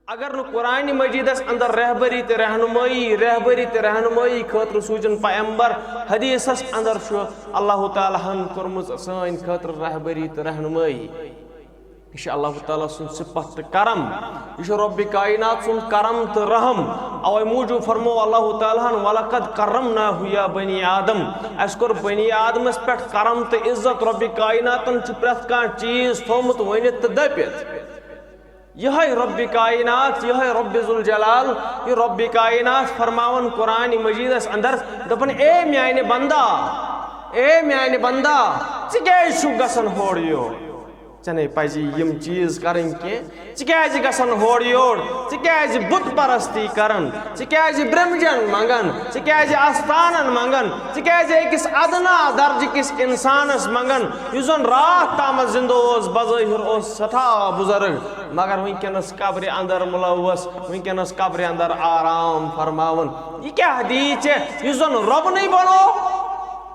اگر نو قرآن مجیدس اندر رہبری تے رہنمائی خاطر سوچن پیمبر حدیثس اندر شو اللہ تعالیٰ ہن کرمز سان خاطر رہبری تے رہنمائی یہ اللہ تعالیٰ سن صفت کرم یہ رب کائنات سن کرم تو رحم اوے موجود فرمو اللہ تعالیٰ وَلَقَدْ كَرَّمْنَاهُ يَا بَنِي آدم اس کر بنی آدم اس پیٹھ کرم تو عزت رب کائناتن چھ پرت کان چیز تھومت ونت تو دپت یہ رب کائنات یہ رب ذوالجلال یہ رب کائنات فرماون قرآن مجید اس اندر دپن اے میانے بندہ ژٕ چھُ گژھان ہور یور ژےٚ پزی یم چیز کرن کی ژٕ گژھان ہور یور ژٕ بت پرستی کران ژٕ برمجن منگان ژٕ آستانن منگان ژٕ أکس ادنا درجہ کس انسانس منگان یُس زن رات تام زندہ اوس بظاہر اوس سٹھا بزرگ مگر ونکس قبر اندر ملوث ونکس قبر اندر آرام فرماون یہ کیا حدیث ہے یُس زن رب نہیں بنو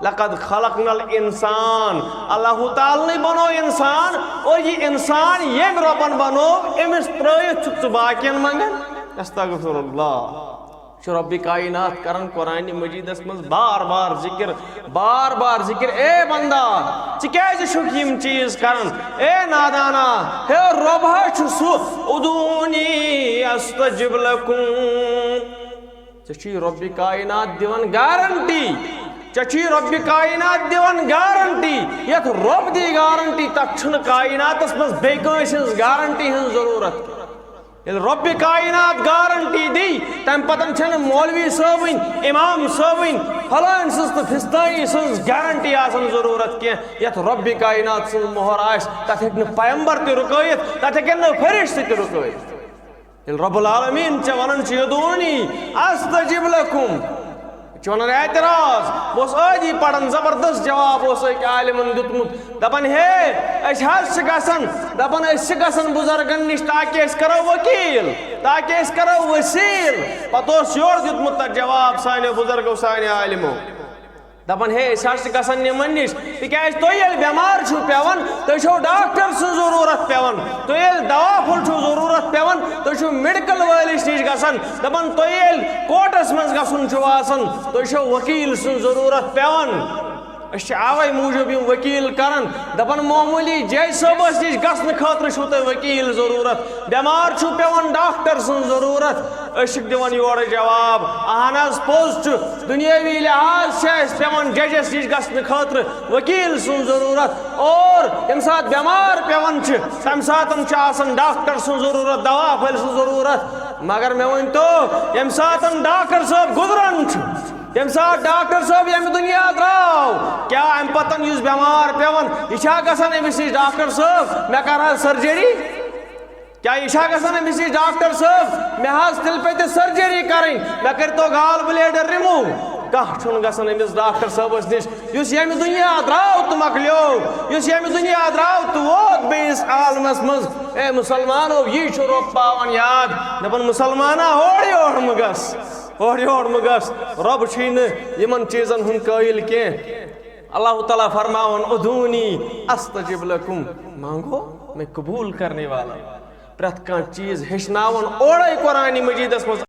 لقد خلقنا الانسان اللہ تعالی نے بنو انسان اور یہ انسان یم ربن بنو امس ترائت ژٕ باقین منگن استغفر اللہ رب کائنات کرن قرآن مجیدس مز بار بار ذکر اے بندہ ژٕ چھُکھ یم چیز کرن اے نادانا ہے رب چھُ سُہ ادعونی استجب لکم ژےٚ چھُے رب کائنات دیوان گارنٹی چچی رب کائنات دیوان گارنٹی یت رب دی گارنٹی تک چھن کائناتس مز بے کٲنٛسہِ ہٕنٛز گارنٹی ہٕنٛز ضرورت ییٚلہِ رب کائنات گارنٹی دی تمہِ پتن چھنہٕ مولوی صٲبٕنۍ امام صٲبٕنۍ فلٲنۍ سٕنٛز تہٕ فِستٲنی سٕنٛز گارنٹی آسان ضرورت کینٛہہ یتھ رب کائنات سٕنٛز مۄہر آسہِ تتھ ہیٚکہِ نہٕ پیمبر تہِ رُکٲیِتھ تتھ ہیٚکن نہٕ فرشتہٕ تہِ رُکٲیِتھ ییٚلہِ رب العالمیٖن ژےٚ ونان چھُ ادعونی استجب لکم چونن اعتراض بوس آجی پڑھن زبردست جواب اس ایک عالمن دتمت دپن ہے اس حس گسن دپن اس گسن بزرگن نش تاکہ اس کرو وکیل تاکہ اس کرو وسیل پتہ اس یور دتمت جواب سانے بزرگو سانے عالمو دپن ہے اس حس گسن نمن نش تکیاز تو یل بیمار چھو پیون تو چھو ڈاکٹر سن ضرورت پیون تو یل دوا پھل چھو ضرورت پیون تو چھو میڈیکل والس نش گسن دپن تو یل کوٹس مز گسن چھو آسن تو چھو وکیل سن ضرورت پیون اس آوے موجود یم وکیل کرن دپن معمولی جے صبس نش گسن خاطر چھو تو وکیل ضرورت بیمار چھو پیون ڈاکٹر سن ضرورت اشک دیوان یور جواب اہنز پوز چھ دنیاوی لحاظ سے پیون ججس نش گسن خاطر وکیل سن ضرورت اور یم سات بیمار پیون چھ تم ساتن چھ آسن ڈاکٹر سن ضرورت دوا پھل سن ضرورت مگر میں ون تو یم ساتن ڈاکٹر صاحب گزرن چھ یم سات ڈاکٹر صاحب یم دنیا دراو کیا ام پتن یس بیمار پیون یہ گسان امس ڈاکٹر صاحب میں کرا سرجری کیا یہ گسان امس ڈاکٹر صاحب میں حاض تل پہ سرجری کریں میں کر تو گال بلیڈر ریمو کھانا چھن گسان امس ڈاکٹر صاحبس نش اس یم دنیا دراو تو مکلیو اس یم دنیا دراو تو ووت بیس عالمس مز اے مسلمانو یہ چھو رب پاون یاد دپن مسلمانا ہور مگس اور مگس رب چھین یمن چیزن ہن قائل کی اللہ تعالیٰ فرماون ادعونی استجب لکم مانگو میں قبول کرنے والا پرت کان چیز ہشناون اوڑے قرآن مجیدس مز